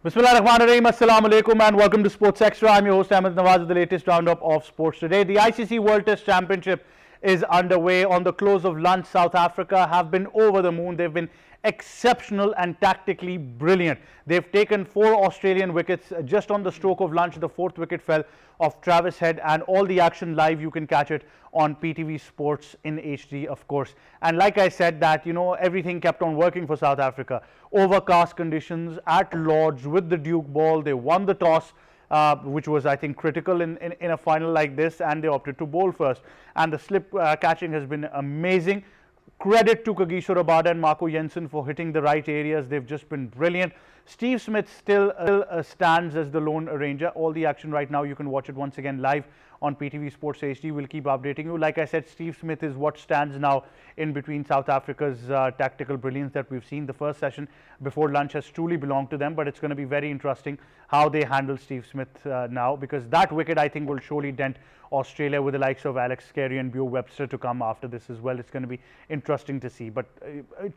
Bismillahirrahmanirrahim. Assalamu alaikum and welcome to Sports Extra. I'm your host Ahmed Nawaz with the latest roundup of sports today. The ICC World Test Championship is underway. On the close of lunch, South Africa have been over the moon. They've been exceptional and tactically brilliant. They've taken 4 Australian wickets just on the stroke of lunch. The 4th wicket fell off Travis Head, and all the action live, you can catch it on PTV Sports in HD, of course. And like I said, that everything kept on working for South Africa. Overcast conditions at Lord's with the Duke ball. They won the toss, which was, I think, critical in a final like this, and they opted to bowl first. And the slip catching has been amazing. Credit to Kagiso Rabada and Marco Jensen for hitting the right areas. They've just been brilliant. Steve Smith still stands as the lone arranger. All the action right now, you can watch it once again live on PTV Sports HD. We'll keep updating you. Like I said, Steve Smith is what stands now in between South Africa's tactical brilliance that we've seen. The first session before lunch has truly belonged to them, but it's going to be very interesting how they handle Steve Smith now, because that wicket, I think, will surely dent Australia with the likes of Alex Carey and Beau Webster to come after this as well. It's going to be interesting to see. But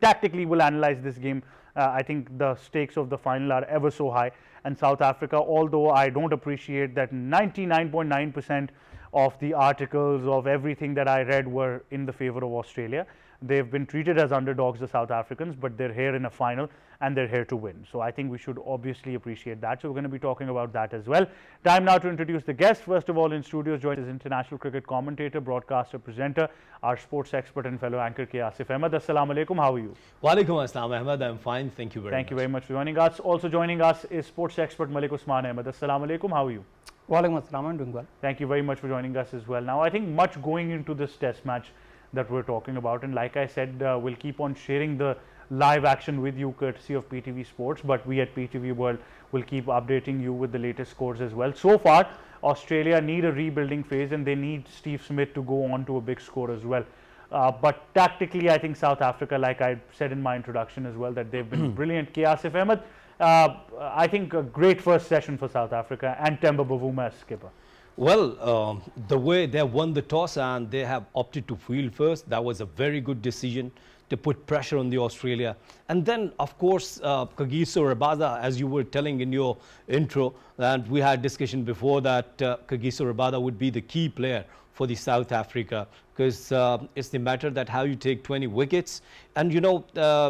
tactically, we'll analyze this game. I think the stakes of the final are ever so high. And South Africa, although I don't appreciate that 99.9% of the articles of everything that I read were in the favor of Australia. They've been treated as underdogs, the South Africans, but they're here in a final and they're here to win. So I think we should obviously appreciate that. So we're going to be talking about that as well. Time now to introduce the guest. First of all, in studios joined us international cricket commentator, broadcaster, presenter, our sports expert and fellow anchor K Asif Ahmad. Assalamu alaikum. How are you? Walaikum assalam, Ahmad. I'm fine. Thank you very much. Thank you very much for joining us. Also joining us is sports expert Malik Usman Ahmad. Assalamu alaikum. How are you? Walaikum assalam. I'm doing well. Thank you very much for joining us as well. Now, I think much going into this test match that we're talking about, and like I said, we'll keep on sharing the live action with you courtesy of PTV Sports, but we at PTV World will keep updating you with the latest scores as well. So far, Australia need a rebuilding phase and they need Steve Smith to go on to a big score as well. But tactically, I think South Africa, like I said in my introduction as well, that they've been brilliant. K Asif Ahmad, I think a great first session for South Africa, and Temba Bavuma as skipper. Well, the way they won the toss and they have opted to field first, that was a very good decision to put pressure on the Australia. And then, of course, Kagiso Rabada, as you were telling in your intro, and we had discussion before that Kagiso Rabada would be the key player for the South Africa, because it's the matter that how you take 20 wickets. And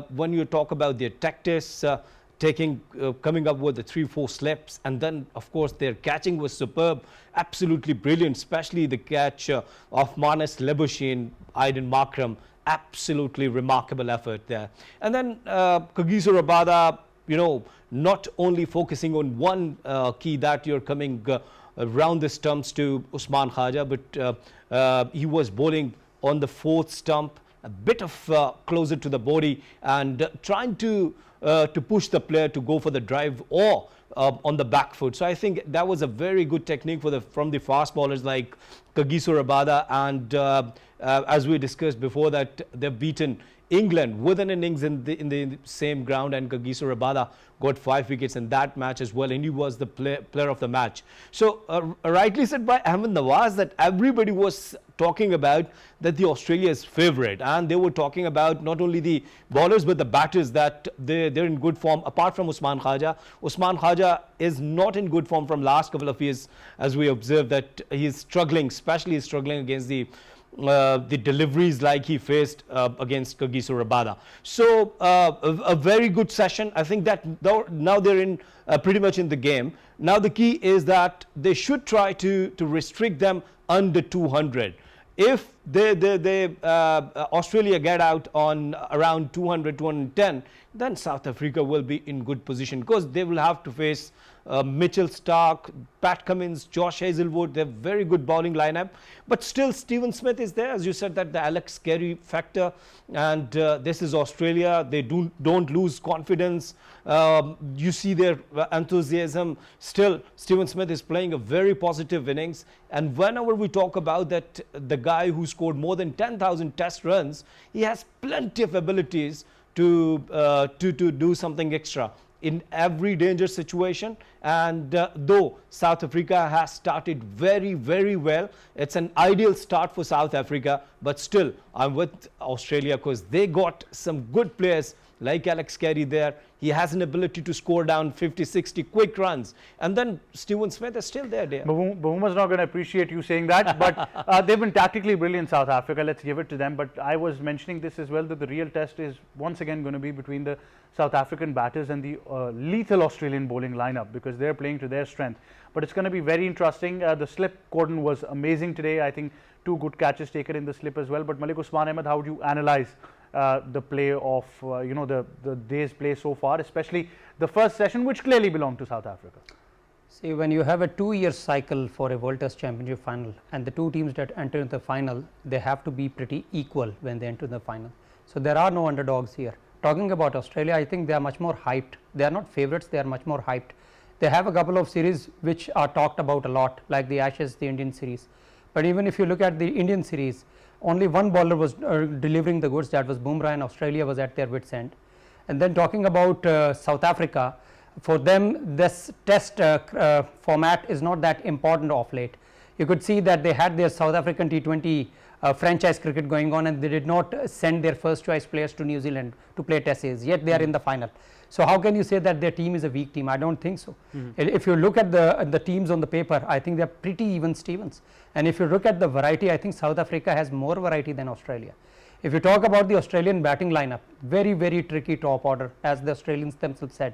when you talk about their tactics, coming up with the 3-4 slips, and then of course their catching was superb, absolutely brilliant, especially the catch of Manas Lebushin, Aiden Markram, absolutely remarkable effort there. And then Kagiso Rabada, not only focusing on one key that you're coming around the stumps to Usman Khaja, but he was bowling on the 4th stump, a bit of closer to the body, and trying to push the player to go for the drive or on the back foot. So I think that was a very good technique from the fast bowlers like Kagiso Rabada, and as we discussed before, that they've beaten England with an innings in the same ground, and Kagiso Rabada got 5 wickets in that match as well, and he was the player of the match. So rightly said by Ahmed Nawaz that everybody was talking about that the Australia's favourite, and they were talking about not only the bowlers but the batters, that they're in good form apart from Usman Khaja. Usman Khaja is not in good form from last couple of years, as we observed that he is struggling, especially struggling against the deliveries like he faced against Kagiso Rabada. So a very good session. I think that now they're in pretty much in the game. Now the key is that they should try to restrict them under 200. If Australia get out on around 200, 210, then South Africa will be in good position, because they will have to face Mitchell Starc, Pat Cummins, Josh Hazlewood. They have very good bowling lineup, but still Stephen Smith is there, as you said, that the Alex Carey factor, and this is Australia. They don't lose confidence. You see their enthusiasm. Still, Stephen Smith is playing a very positive innings, and whenever we talk about that, the guy who scored more than 10,000 test runs, he has plenty of abilities to do something extra in every danger situation. And though South Africa has started very, very well, it's an ideal start for South Africa, but still I'm with Australia, because they got some good players like Alex Carey there. He has an ability to score down 50, 60 quick runs. And then Steven Smith is still there. Bahuma's not going to appreciate you saying that, but they've been tactically brilliant, South Africa. Let's give it to them. But I was mentioning this as well, that the real test is once again going to be between the South African batters and the lethal Australian bowling lineup, because they're playing to their strength. But it's going to be very interesting. The slip cordon was amazing today. I think 2 good catches taken in the slip as well. But Malik, Usman, Ahmad, how would you analyze the play of the day's play so far, especially the first session, which clearly belonged to South Africa? See, when you have a 2-year cycle for a World Test Championship final, and the 2 teams that enter into the final, they have to be pretty equal when they enter the final. So there are no underdogs here. Talking about Australia, I think they are much more hyped. They are not favorites, they are much more hyped. They have a couple of series which are talked about a lot, like the Ashes, the Indian series. But even if you look at the Indian series, only one bowler was delivering the goods, that was Bumrah, and Australia was at their wits' end. And then talking about South Africa, for them this test format is not that important of late. You could see that they had their South African T20 franchise cricket going on, and they did not send their first choice players to New Zealand to play test series, yet they are in the final. So how can you say that their team is a weak team? I don't think so. If you look at the teams on the paper, I think they are pretty even Stevens. And if you look at the variety, I think South Africa has more variety than Australia. If you talk about the Australian batting lineup, very, very tricky top order, as the Australians themselves said.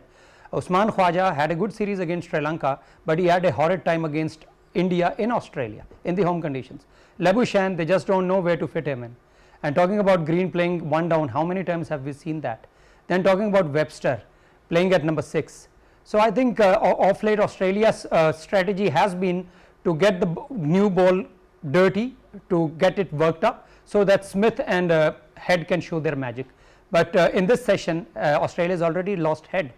Usman Khwaja had a good series against Sri Lanka, but he had a horrid time against India in Australia in the home conditions. Labuschagne, they just don't know where to fit him in. And talking about Green playing 1 down, how many times have we seen that? Then talking about Webster playing at number 6. So I think of late Australia's strategy has been to get the new ball dirty, to get it worked up, so that Smith and Head can show their magic. But in this session, Australia has already lost Head.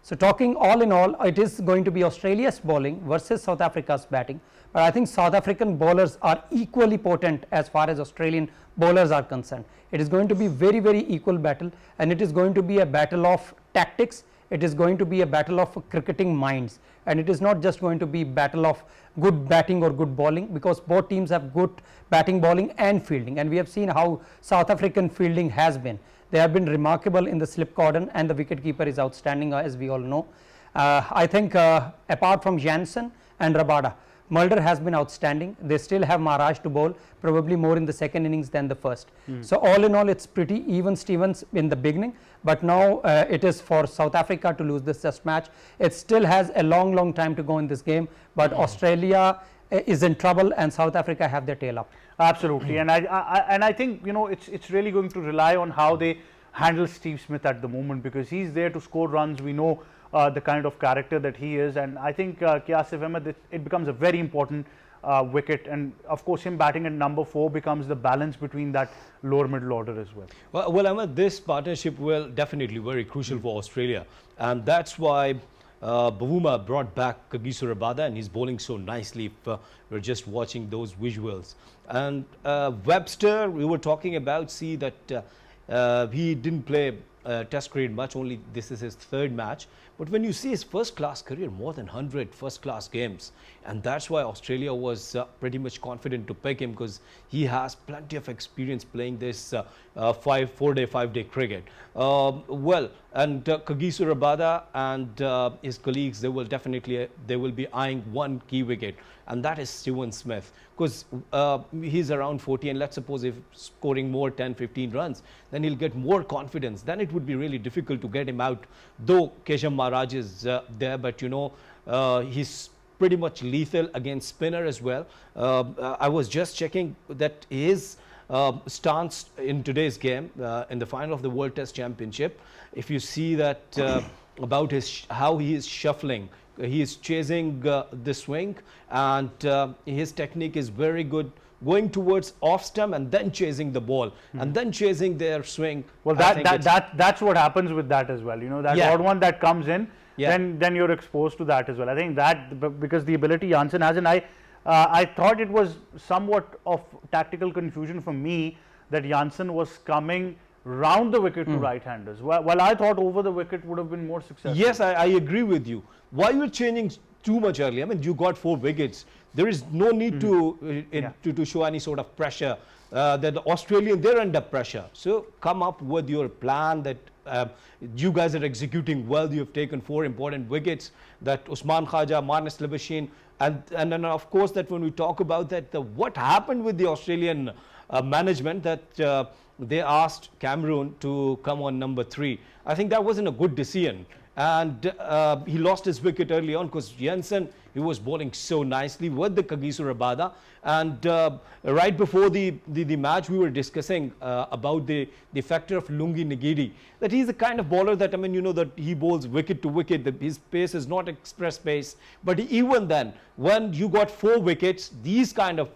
So talking all in all, it is going to be Australia's bowling versus South Africa's batting. But I think South African bowlers are equally potent as far as Australian bowlers are concerned. It is going to be very, very equal battle, and it is going to be a battle of tactics. It is going to be a battle of cricketing minds, and it is not just going to be battle of good batting or good bowling, because both teams have good batting, bowling and fielding, and we have seen how South African fielding has been. They have been remarkable in the slip cordon, and the wicket keeper is outstanding, as we all know. I think apart from Jansen and Rabada, Mulder has been outstanding. They still have Maharaj to bowl, probably more in the second innings than the first. So all in all, it's pretty even Stevens in the beginning, but now it is for South Africa to lose this test match. It still has a long time to go in this game, but Australia is in trouble and South Africa have their tail up. Absolutely, and I think it's really going to rely on how they handle Steve Smith at the moment, because he's there to score runs. We know the kind of character that he is, and I think K Asif Ahmad, it becomes a very important wicket, and of course him batting at number 4 becomes the balance between that lower middle order as well. Well, Ahmad, this partnership will definitely very crucial for Australia, and that's why Bavuma brought back Kagiso Rabada, and he's bowling so nicely if we're just watching those visuals. And Webster, we were talking about, see that he didn't play test cricket much, only this is his 3rd match. But when you see his first class career, more than 100 first class games, and that's why Australia was pretty much confident to pick him, because he has plenty of experience playing this 4-day, 5-day cricket. Well, and Kagiso Rabada and his colleagues, they will be eyeing one key wicket, and that is Steven Smith, because he's around 40, and let's suppose if scoring more 10-15 runs, then he'll get more confidence. Then it would be really difficult to get him out, though Keshav Maharaj is there, but he's pretty much lethal against spinner as well. I was just checking that his stance in today's game, in the final of the World Test Championship, if you see that about how he is shuffling, he is chasing the swing, and his technique is very good, going towards off stump and then chasing the ball and then chasing their swing. Well, that's what happens with that as well. That odd one that comes in, then you're exposed to that as well. I think that because the ability Jansen has, and I thought it was somewhat of tactical confusion for me that Jansen was coming round the wicket to right-handers. Well, I thought over the wicket would have been more successful. Yes, I agree with you. Why you're changing too much early? I mean, you got 4 wickets. There is no need to show any sort of pressure. That the Australian, they're under pressure. So come up with your plan that you guys are executing well. You have taken 4 important wickets. That Usman Khaja, Marnus Labuschagne, and then of course that when we talk about that, what happened with the Australian management, that they asked Cameron to come on number 3. I think that wasn't a good decision. And he lost his wicket early on because Jensen, he was bowling so nicely with the Kagiso Rabada. And right before the match, we were discussing about the factor of Lungi Nagiri. That he's the kind of bowler that, I mean, you know, that he bowls wicket to wicket. His pace is not express pace. But even then, when you got 4 wickets, these kind of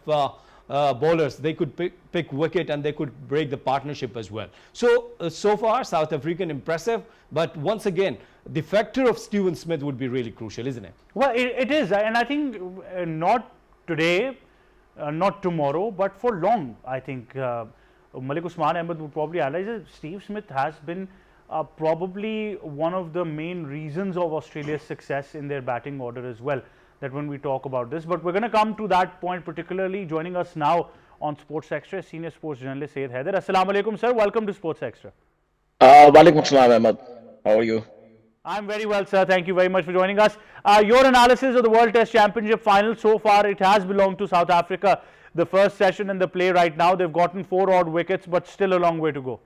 bowlers, they could pick wicket and they could break the partnership as well. So, so far, South African impressive. But once again, the factor of Steven Smith would be really crucial, isn't it? Well, it is, and I think not today, not tomorrow, but for long. I think Malik Usman Ahmad would probably analyze it. Steve Smith has been probably one of the main reasons of Australia's success in their batting order as well. That when we talk about this, but we're going to come to that point particularly. Joining us now on Sports Extra, senior sports journalist Syed Haider. Assalamu alaikum, sir. Welcome to Sports Extra. Walaikum Assalam, Ahmad. How are you? I'm very well, sir. Thank you very much for joining us. Your analysis of the World Test Championship final so far, it has belonged to South Africa. The first session in the play right now, they've gotten 4 odd wickets, but still a long way to go.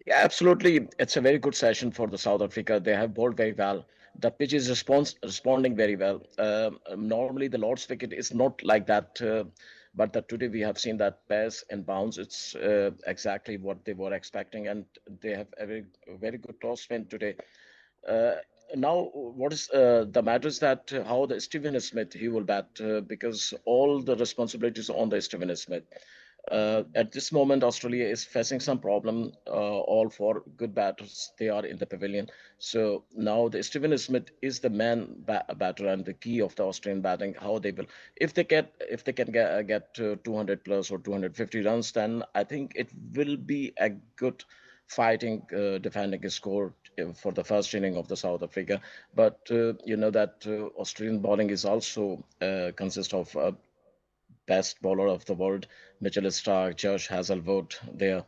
Yeah, absolutely. It's a very good session for the South Africa. They have bowled very well. The pitch is responding very well. Normally, the Lord's wicket is not like that. But today we have seen that pace and bounce. It's exactly what they were expecting. And they have a very good toss win today. Now, what is the matter is that how the Steven Smith, he will bat because all the responsibilities on the Steven Smith. At this moment, Australia is facing some problem. All 4 good batters, they are in the pavilion. So now the Steven Smith is the man batter and the key of the Australian batting. How they will, if they can get 200 plus or 250 runs, then I think it will be a good fighting, defending a score for the first inning of the South Africa. But you know that Australian bowling is also consists of best bowler of the world, Mitchell Starc, Josh Hazlewood, there,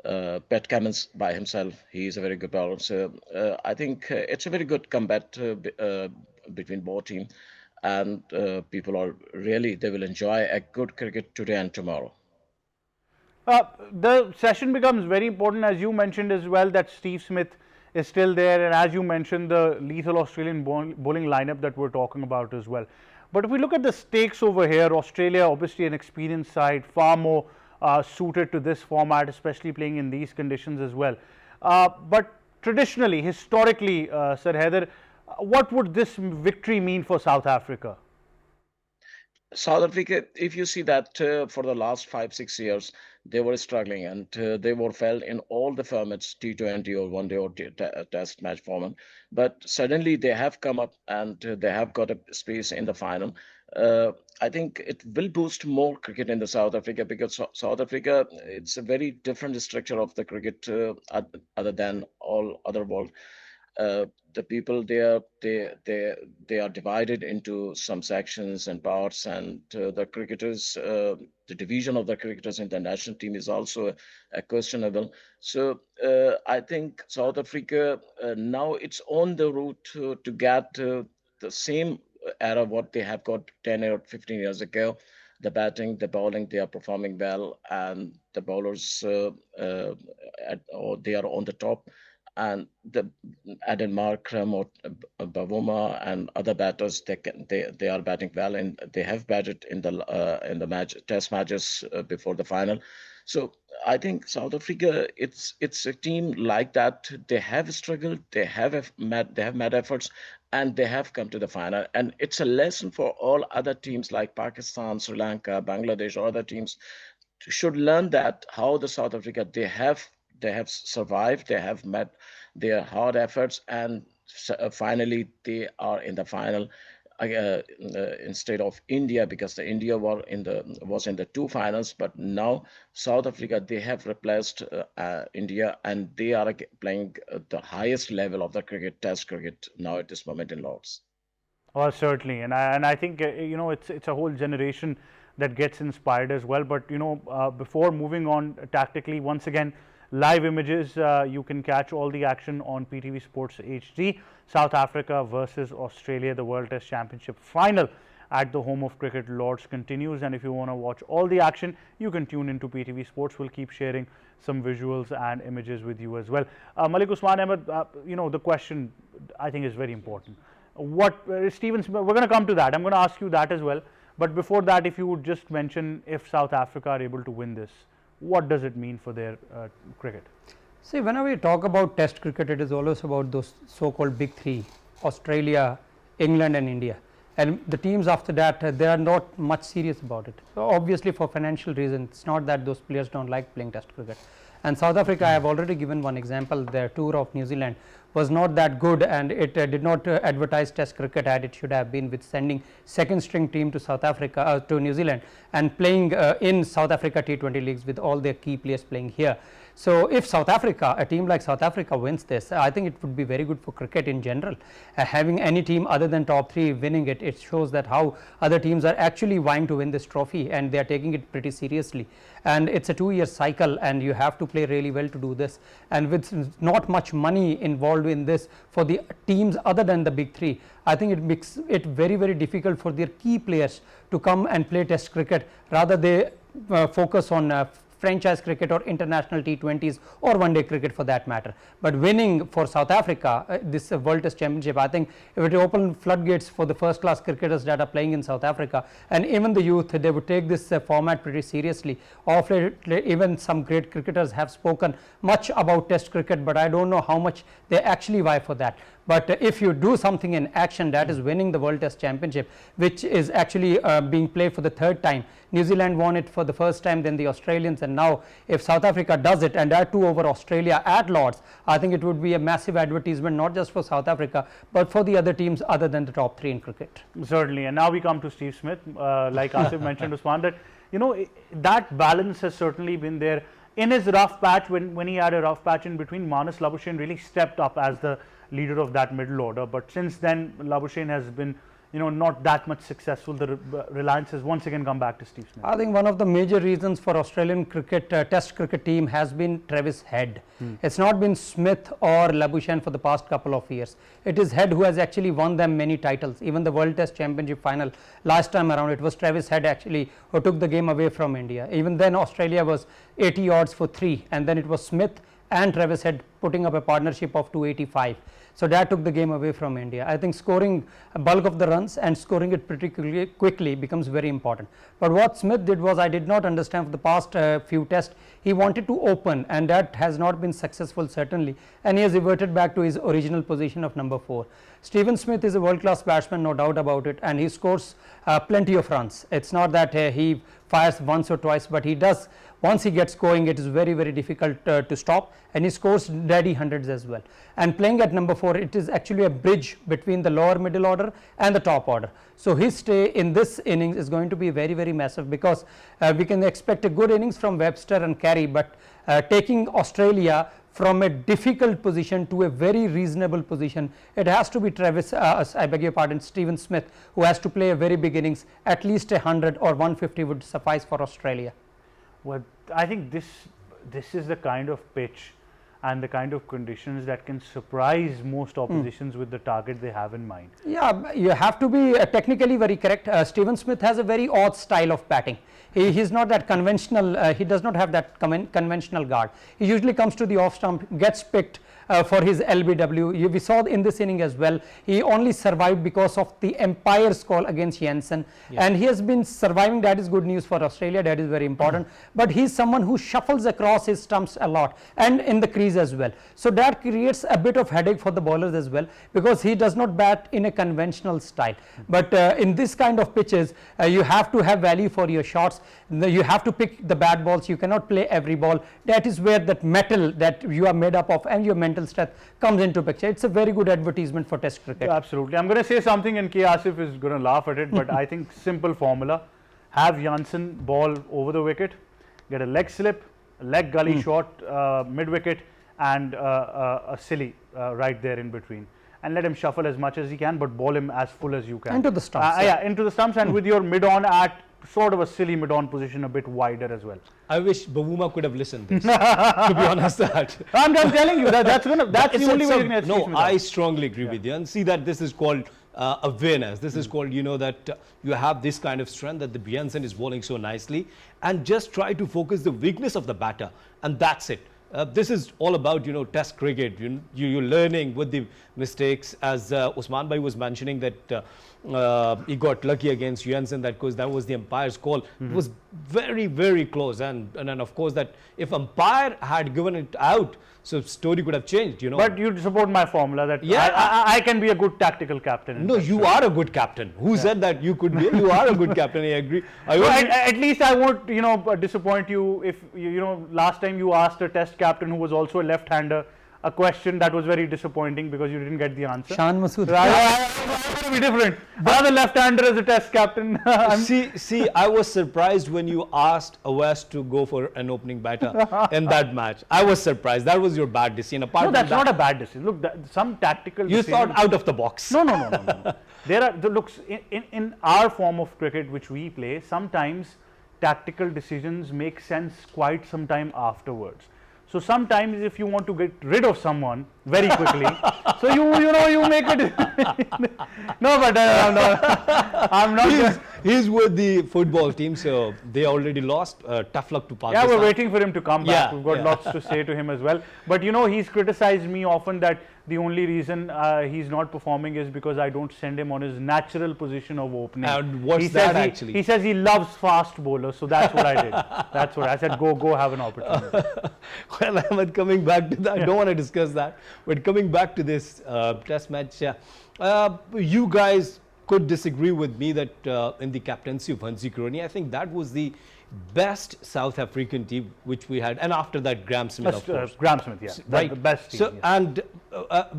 Pat Cummins by himself. He is a very good bowler. So I think it's a very good combat between both teams, and people are really, they will enjoy a good cricket today and tomorrow. The session becomes very important, as you mentioned as well, that Steve Smith is still there, and as you mentioned, the lethal Australian bowling lineup that we're talking about as well. But if we look at the stakes over here, Australia, obviously an experienced side, far more suited to this format, especially playing in these conditions as well. But traditionally, historically, Sir Haider, what would this victory mean for South Africa? South Africa, if you see that for the last 5-6 years, they were struggling and they were fell in all the formats, T20 or one day or test match format. But suddenly they have come up and they have got a space in the final. I think it will boost more cricket in the South Africa because South Africa, it's a very different structure of the cricket other than all other world. The people there, they are divided into some sections and parts, and the cricketers, the division of the cricketers in the national team is also questionable. So I think South Africa now it's on the route to get the same era what they have got 10 or 15 years ago. The batting, the bowling, they are performing well, and the bowlers, they are on the top. And the added Markram or Bavuma and other batters, they are batting well, and they have batted in the test matches before the final. So I think South Africa, it's a team like that. They have struggled, they have made efforts, and they have come to the final. And it's a lesson for all other teams like Pakistan, Sri Lanka, Bangladesh, or other teams should learn that how the South Africa they have survived, they have met their hard efforts, and finally they are in the final instead of India, because the India was in the 2 finals, but now South Africa, they have replaced India, and they are playing the highest level of the cricket, test cricket now at this moment in Lords. Well, certainly, and I think it's a whole generation that gets inspired as well. But before moving on tactically, once again, live images. You can catch all the action on PTV Sports HD. South Africa versus Australia, the World Test Championship final at the home of cricket, Lords, continues. And if you want to watch all the action, you can tune into PTV Sports. We'll keep sharing some visuals and images with you as well. Malik, Usman, Ahmad, the question I think is very important. Stephen Smith, we're going to come to that. I'm going to ask you that as well. But before that, if you would just mention, if South Africa are able to win this, what does it mean for their cricket? See, whenever we talk about Test cricket, it is always about those so-called big three: Australia, England and India. And the teams after that, they are not much serious about it. So obviously for financial reasons, it's not that those players don't like playing Test cricket. And South Africa, I have already given one example. Their tour of New Zealand was not that good, and it did not advertise Test cricket as it should have been, with sending second string team to South Africa, to New Zealand, and playing in South Africa T20 leagues with all their key players playing here. So if South Africa, a team like South Africa wins this, I think it would be very good for cricket in general. Having any team other than top three winning it, it shows that how other teams are actually vying to win this trophy, and they are taking it pretty seriously. And it's a 2-year cycle, and you have to play really well to do this. And with not much money involved in this for the teams other than the big three, I think it makes it very, very difficult for their key players to come and play Test cricket. Rather they focus on franchise cricket or international T20s or one-day cricket for that matter. But winning for South Africa this World Test Championship, I think it would open floodgates for the first class cricketers that are playing in South Africa, and even the youth, they would take this format pretty seriously. Of late, even some great cricketers have spoken much about Test cricket, but I don't know how much they actually vie for that. But if you do something in action, that is winning the World Test Championship, which is actually being played for the third time. New Zealand won it for the first time, then the Australians, and now if South Africa does it, and that too over Australia at Lords, I think it would be a massive advertisement, not just for South Africa, but for the other teams other than the top three in cricket. Certainly. And now we come to Steve Smith. Like Asif mentioned, Usman, that that balance has certainly been there. In his rough patch, when he had a rough patch in between, Marnus Labuschagne really stepped up as the leader of that middle order. But since then, Labuschagne has been not that much successful. The reliance has once again come back to Steve Smith. I think one of the major reasons for Australian cricket Test cricket team has been Travis Head. It's not been Smith or Labuschagne for the past couple of years. It is Head who has actually won them many titles. Even the World Test Championship final last time around, it was Travis Head actually who took the game away from India. Even then Australia was 80 odds for 3, and then it was Smith and Travis Head putting up a partnership of 285. So that took the game away from India. I think scoring a bulk of the runs and scoring it pretty quickly becomes very important. But what Smith did was, I did not understand for the past few tests, he wanted to open, and that has not been successful certainly, and he has reverted back to his original position of number 4. Stephen Smith is a world-class batsman, no doubt about it, and he scores plenty of runs. It's not that he fires once or twice, but he does. Once he gets going, it is very, very difficult to stop, and he scores daddy hundreds as well. And playing at number 4, it is actually a bridge between the lower middle order and the top order. So his stay in this innings is going to be very, very massive, because we can expect a good innings from Webster and Carey, but taking Australia from a difficult position to a very reasonable position, it has to be Stephen Smith, who has to play a very big innings. At least 100 or 150 would suffice for Australia. Well, I think this is the kind of pitch and the kind of conditions that can surprise most oppositions with the target they have in mind. Yeah, you have to be technically very correct. Stephen Smith has a very odd style of batting. He's not that conventional, he does not have that conventional guard. He usually comes to the off stump, gets picked for his LBW. We saw in this inning as well, he only survived because of the umpire's call against Jensen, and he has been surviving. That is good news for Australia, that is very important. But he's someone who shuffles across his stumps a lot and in the crease as well. So that creates a bit of headache for the bowlers as well, because he does not bat in a conventional style. But in this kind of pitches, you have to have value for your shots. You have to pick the bad balls. You cannot play every ball. That is where that metal that you are made up of and your mental strength comes into picture. It's a very good advertisement for Test cricket. Yeah, absolutely. I'm going to say something and K Asif is going to laugh at it, but I think simple formula: have Janssen ball over the wicket, get a leg slip, a leg gully shot mid wicket, and a silly right there in between, and let him shuffle as much as he can, but ball him as full as you can. Into the stumps. Yeah, into the stumps, and with your mid on at sort of a silly mid-on position, a bit wider as well. I wish Bavuma could have listened this, to be honest. That I'm just telling you that's the only way you can achieve. No, I strongly agree with you, and see that this is called awareness. This is called, you know, that you have this kind of strength, that the Bjornsson is bowling so nicely, and just try to focus the weakness of the batter, and that's it. This is all about, you know, test cricket. You're learning with the mistakes, as Usman bhai was mentioning that he got lucky against Bjornsson, that because that was the umpire's call. It was very, very close, and then of course that if umpire had given it out, so story could have changed, you know. But you support my formula that I can be a good tactical captain. No, you are a good captain. Who said that you could be? You are a good captain. I agree. At least I won't, you know, disappoint you if you know. Last time you asked a Test captain who was also a left-hander a question that was very disappointing because you didn't get the answer. Shan Masood. So I'm going to be different. Another left-hander as a Test captain. See, I was surprised when you asked Abbas to go for an opening batter in that match. I was surprised. That was your bad decision. Apart no, that's not a bad decision. Look, some tactical. You thought out of the box. No. There are looks in our form of cricket which we play. Sometimes tactical decisions make sense quite some time afterwards. So sometimes if you want to get rid of someone very quickly, so you make it. No, but I'm not. He's with the football team, so they already lost. Tough luck to Pakistan. Yeah, we're waiting for him to come back. Yeah, We've got lots to say to him as well. But you know, he's criticized me often that the only reason he's not performing is because I don't send him on his natural position of opening. And what's that actually? He says he loves fast bowlers, so that's what I did. That's what I said. Go have an opportunity. Well, Ahmed, coming back to that, I don't want to discuss that. But coming back to this test match, you guys could disagree with me that in the captaincy of Hansi Crony, I think that was the best South African team which we had, and after that Graham Smith, of course. Graham Smith, yeah, right. The best team. So yes. and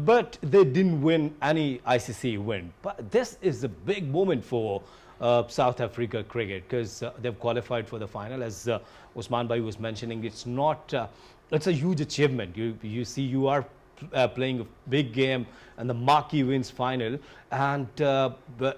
but they didn't win any ICC win. But this is a big moment for South Africa cricket because they've qualified for the final. As Usman bhai was mentioning, it's not. It's a huge achievement. You see, you are playing a big game and the marquee wins final, and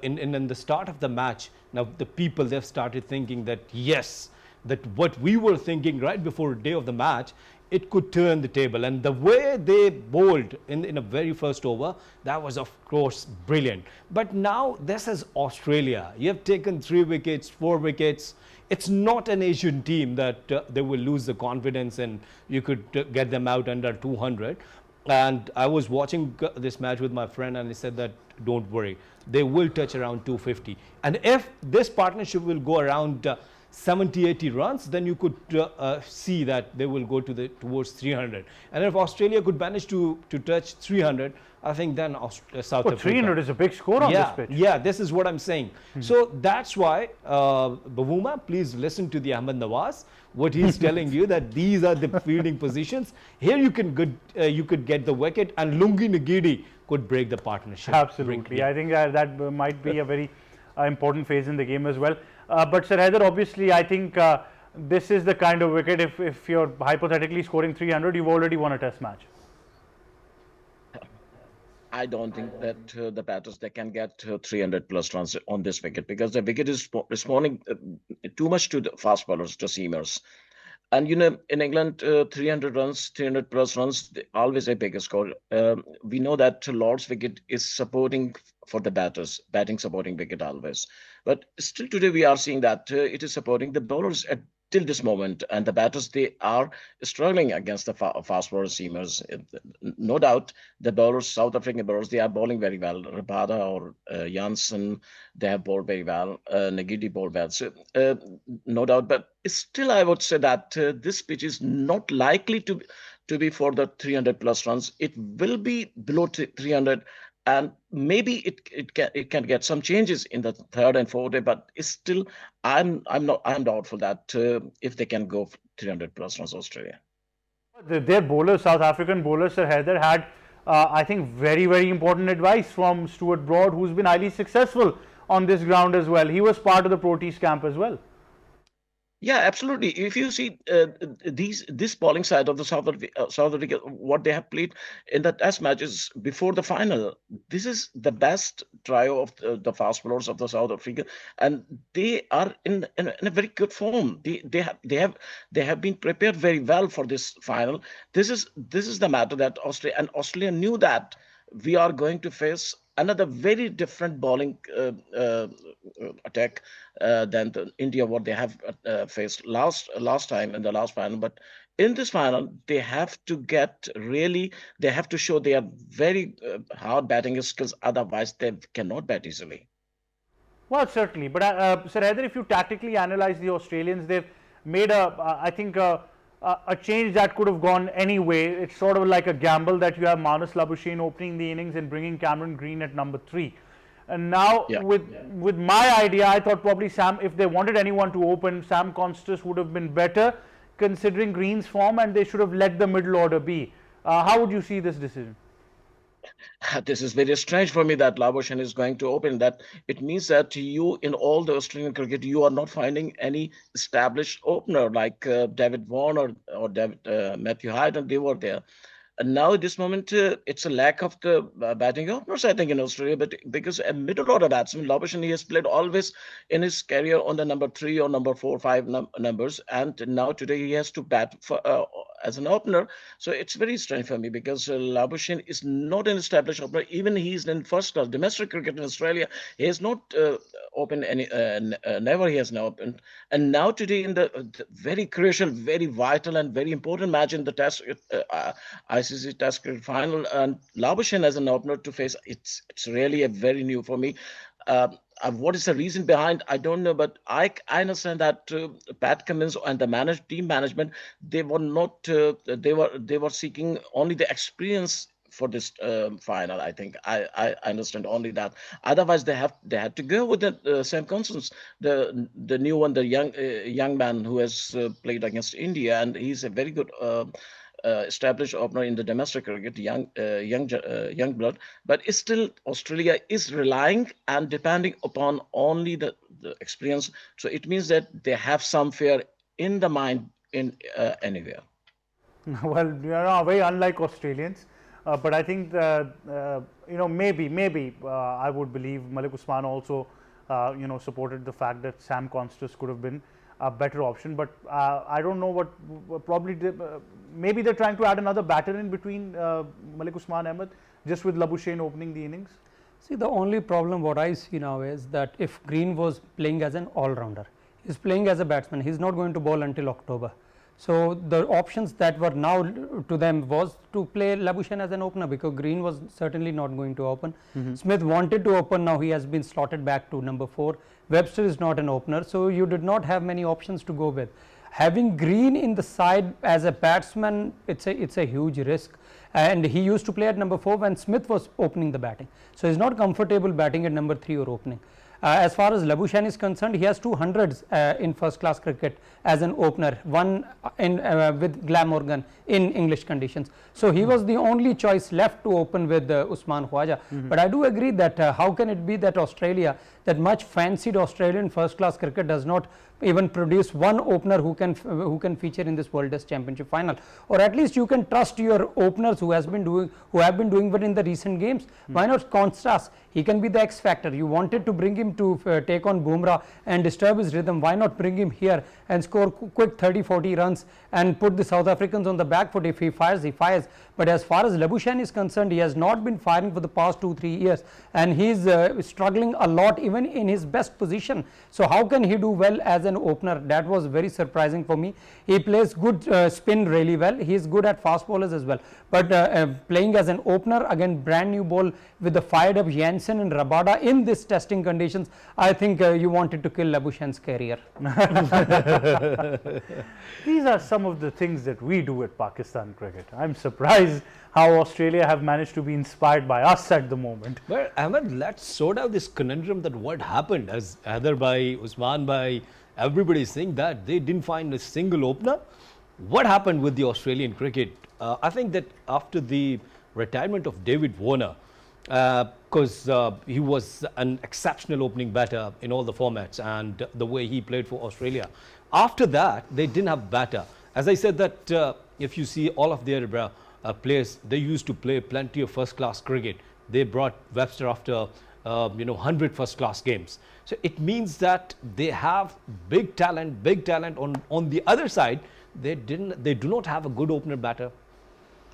in the start of the match, now the people, they've started thinking that yes, that what we were thinking right before the day of the match, it could turn the table. And the way they bowled in a very first over, that was of course brilliant. But now this is Australia. You have taken 3 wickets, 4 wickets. It's not an Asian team that they will lose the confidence and you could get them out under 200. And I was watching this match with my friend and he said that don't worry, they will touch around 250. And if this partnership will go around 70-80 runs, then you could see that they will go towards 300. And if Australia could manage to touch 300, I think then South Africa. 300 is a big score on this pitch. Yeah, this is what I'm saying. So that's why, Bavuma, please listen to the Ahmed Nawaz, what he's telling you, that these are the fielding positions. Here you could get the wicket, and Lungi Ngidi could break the partnership. Absolutely. I think that might be a very important phase in the game as well. But Sir Haider, obviously, I think this is the kind of wicket, if you're hypothetically scoring 300, you've already won a test match. I don't think that the batters, they can get 300 plus runs on this wicket because the wicket is responding too much to the fast bowlers, to seamers. And you know, in England, 300 runs, 300 plus runs, always a bigger score. We know that Lord's wicket is supporting for the batters, batting supporting wicket always. But still today we are seeing that it is supporting the bowlers at till this moment, and the batters, they are struggling against the fast bowler seamers. No doubt, the bowlers, South African bowlers, they are bowling very well. Rabada or Janssen, they have bowled very well. Ngidi bowled well. So, no doubt, but still, I would say that this pitch is not likely to be for the 300 plus runs. It will be below 300. And maybe it can get some changes in the third and fourth day, but it's still I'm doubtful that if they can go 300 plus runs, Australia. Their bowlers, South African bowlers, Sir Haider, had I think very important advice from Stuart Broad, who's been highly successful on this ground as well. He was part of the Pro Teas camp as well. Yeah, absolutely. If you see this bowling side of the South Africa, what they have played in the Test matches before the final, this is the best trio of the fast bowlers of the South Africa, and they are in a very good form. They have been prepared very well for this final. This is the matter that Australia knew that we are going to face another very different bowling attack than India what they have faced last time in the last final. But in this final, they have to get really they have to show they are very hard batting skills. Otherwise, they cannot bat easily. Well, certainly. But Sir Haider, if you tactically analyze the Australians, they've made I think, a change that could have gone anyway. It's sort of like a gamble that you have Marnus Labuschagne opening the innings and bringing Cameron Green at number 3. And now, Yeah. with my idea, I thought probably if they wanted anyone to open, Sam Constas would have been better, considering Green's form, and they should have let the middle order be. How would you see this decision? This is very strange for me that Labuschagne is going to open. That it means that you, in all the Australian cricket, you are not finding any established opener like David Vaughan or Matthew Hyde, and they were there. And now at this moment, it's a lack of the batting openers, I think, in Australia. But because a middle order batsman, Labuschagne, he has played always in his career on the number 3 or number 4, 5 numbers, and now today he has to bat for as an opener. So it's very strange for me because Labuschagne is not an established opener. Even he's in first class domestic cricket in Australia. He has not opened any, never he has now opened. And now today in the very crucial, very vital, and very important match in the Test ICC Test cricket final, and Labuschagne as an opener to face, it's really a very new for me. What is the reason behind? I don't know, but I understand that Pat Cummins and the team management, they were not they were seeking only the experience for this final. I think I understand only that. Otherwise, they had to go with the Sam Constance, the new one, the young man who has played against India, and he's a very good. Established opener in the domestic cricket, young blood, but it's still Australia is relying and depending upon only the experience. So it means that they have some fear in the mind in anywhere. Well, you are very unlike Australians, but I think maybe I would believe Malik Usman also supported the fact that Sam Constas could have been a better option, but I don't know what probably maybe they're trying to add another batter in between Malik Usman Ahmad, just with Labuschagne opening the innings. See, the only problem what I see now is that if Green was playing as an all-rounder, he's playing as a batsman, he's not going to bowl until October. So the options that were now to them was to play Labuschagne as an opener, because Green was certainly not going to open. Smith wanted to open, now he has been slotted back to number 4. Webster is not an opener, so you did not have many options to go with. Having Green in the side as a batsman, it's a huge risk, and he used to play at number 4 when Smith was opening the batting. So he's not comfortable batting at number 3 or opening. As far as Labuschagne is concerned, he has 200s in first class cricket as an opener, one with Glamorgan in English conditions. So he was the only choice left to open with Usman Khawaja. But I do agree that how can it be that Australia, that much fancied Australian first class cricket, does not even produce one opener who can feature in this World Test Championship final, or at least you can trust your openers who have been doing well in the recent games. Why not Constas? He can be the X factor. You wanted to bring him to take on Bumrah and disturb his rhythm. Why not bring him here and score quick 30-40 runs and put the South Africans on the back foot? If he fires, he fires. But as far as Labuschagne is concerned, he has not been firing for the past 2-3 years, and he is struggling a lot even in his best position. So how can he do well as an opener? That was very surprising for me. He plays good spin really well. He is good at fast bowlers as well. But playing as an opener, again brand new ball with the fired up Jansen and Rabada in this testing conditions, I think you wanted to kill Labuschagne's career. These are some of the things that we do at Pakistan cricket. I'm surprised how Australia have managed to be inspired by us at the moment. Well, Ahmed, let's sort out this conundrum that what happened, as Haider by Usman by everybody is saying that they didn't find a single opener. What happened with the Australian cricket? I think that after the retirement of David Warner, because he was an exceptional opening batter in all the formats and the way he played for Australia. After that, they didn't have batter. As I said that if you see all of their players, they used to play plenty of first-class cricket. They brought Webster after 100 first-class games. So it means that they have big talent on the other side. They do not have a good opener batter.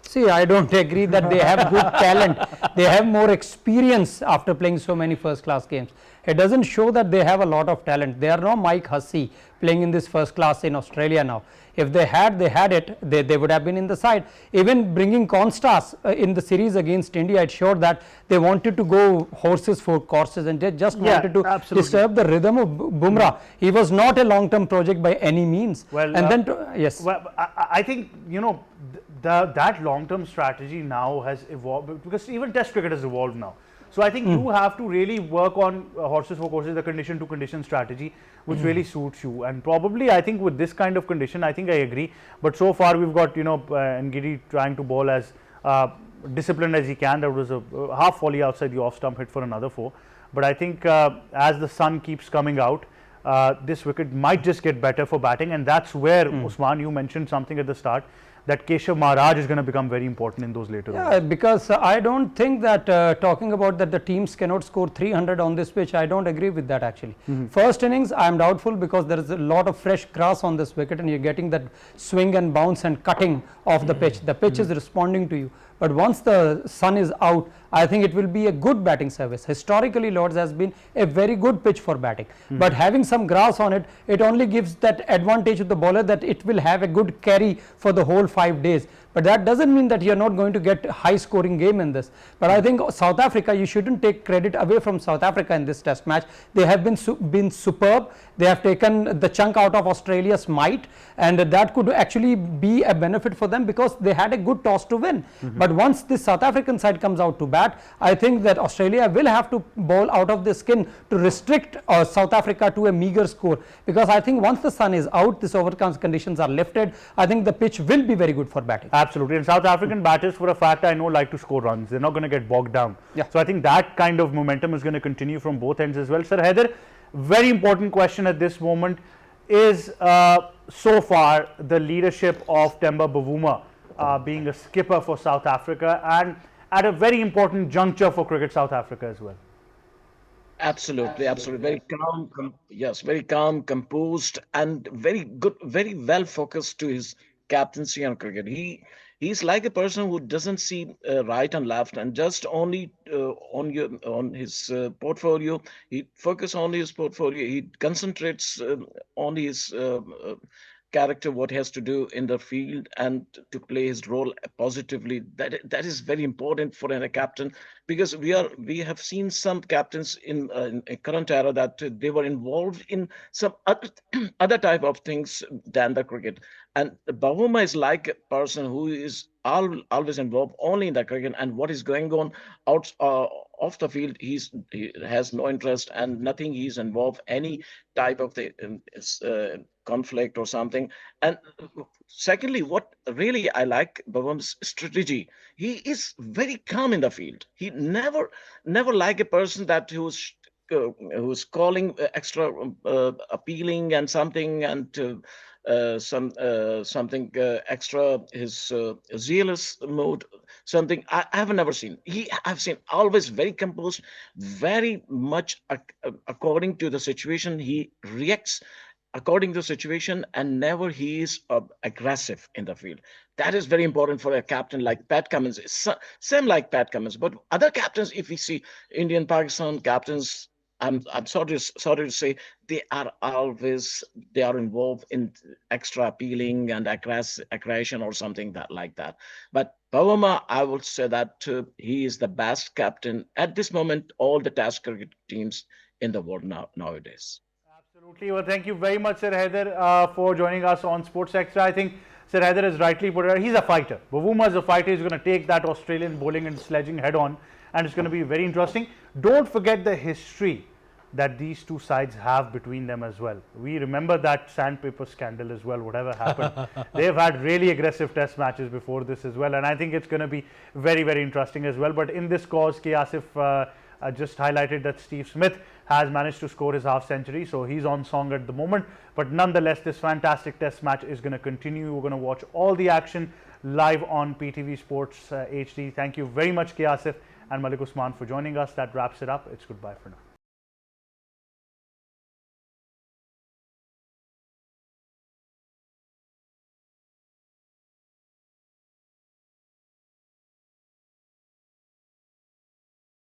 See, I don't agree that they have good talent. They have more experience after playing so many first class games. It doesn't show that they have a lot of talent. They are no Mike Hussey playing in this first class in Australia now. If they had it, they would have been in the side. Even bringing Constas in the series against India, it showed that they wanted to go horses for courses and they just wanted to disturb the rhythm of Bumrah. He was not a long-term project by any means. Well, and then yes. Well, I think that long-term strategy now has evolved because even Test cricket has evolved now. So I think you have to really work on horses for courses, the condition to condition strategy, which really suits you. And probably I think with this kind of condition, I think I agree. But so far we've got Ngidi trying to bowl as disciplined as he can. There was a half volley outside the off stump hit for another 4. But I think as the sun keeps coming out, this wicket might just get better for batting, and that's where Usman, you mentioned something at the start, that Keshav Maharaj is going to become very important in those later overs. Because I don't think that talking about that the teams cannot score 300 on this pitch, I don't agree with that actually. First innings I am doubtful because there is a lot of fresh grass on this wicket and you're getting that swing and bounce and cutting of the pitch. The pitch is responding to you. But once the sun is out, I think it will be a good batting service. Historically, Lords has been a very good pitch for batting. But having some grass on it, it only gives that advantage to the bowler that it will have a good carry for the whole 5 days. But that doesn't mean that you are not going to get a high scoring game in this. But I think South Africa, you shouldn't take credit away from South Africa in this test match. They have been superb. They have taken the chunk out of Australia's might, and that could actually be a benefit for them because they had a good toss to win. But once the South African side comes out to bat, I think that Australia will have to bowl out of the skin to restrict South Africa to a meager score, because I think once the sun is out, this overcast conditions are lifted, I think the pitch will be very good for batting. Absolutely, and South African batters, for a fact, I know, like to score runs. They're not going to get bogged down. So I think that kind of momentum is going to continue from both ends as well. Sir Haider, very important question at this moment is so far the leadership of Temba Bavuma being a skipper for South Africa and at a very important juncture for Cricket South Africa as well. Absolutely. Very calm, very calm, composed, and very good, very well focused to his captaincy on cricket. He's like a person who doesn't see right and left, and just only on his portfolio. He focuses on his portfolio. He concentrates on his character, what he has to do in the field, and to play his role positively. That is very important for a captain, because we have seen some captains in a current era that they were involved in some other type of things than the cricket. And Bavuma is like a person who is always involved only in the cricket, and what is going on out off the field, he has no interest and nothing. He's involved any type of the conflict or something. And secondly, what really I like Bavuma's strategy, he is very calm in the field. He never like a person that who's calling extra appealing and something, and something extra, his zealous mode, something I have never seen. I've seen always very composed, very much according to the situation. He reacts according to the situation, and never he is aggressive in the field. That is very important for a captain like Pat Cummins. Same like Pat Cummins, but other captains, if we see Indian, Pakistan captains, I'm sorry to say, they are involved in extra appealing and aggression or something like that. But Bavuma, I would say that he is the best captain at this moment, all the Test cricket teams in the world nowadays. Absolutely. Well, thank you very much, Sir Haider, for joining us on Sports Extra. I think Sir Haider has rightly put it. He's a fighter. Bavuma is a fighter. He's going to take that Australian bowling and sledging head on, and it's going to be very interesting. Don't forget the history that these two sides have between them as well. We remember that sandpaper scandal as well, whatever happened. They've had really aggressive test matches before this as well, and I think it's going to be very, very interesting as well. But in this cause, K Asif just highlighted that Steve Smith has managed to score his half century, so he's on song at the moment. But nonetheless, this fantastic test match is going to continue. We're going to watch all the action live on PTV Sports HD. Thank you very much, K Asif and Malik Usman, for joining us. That wraps it up. It's goodbye for now.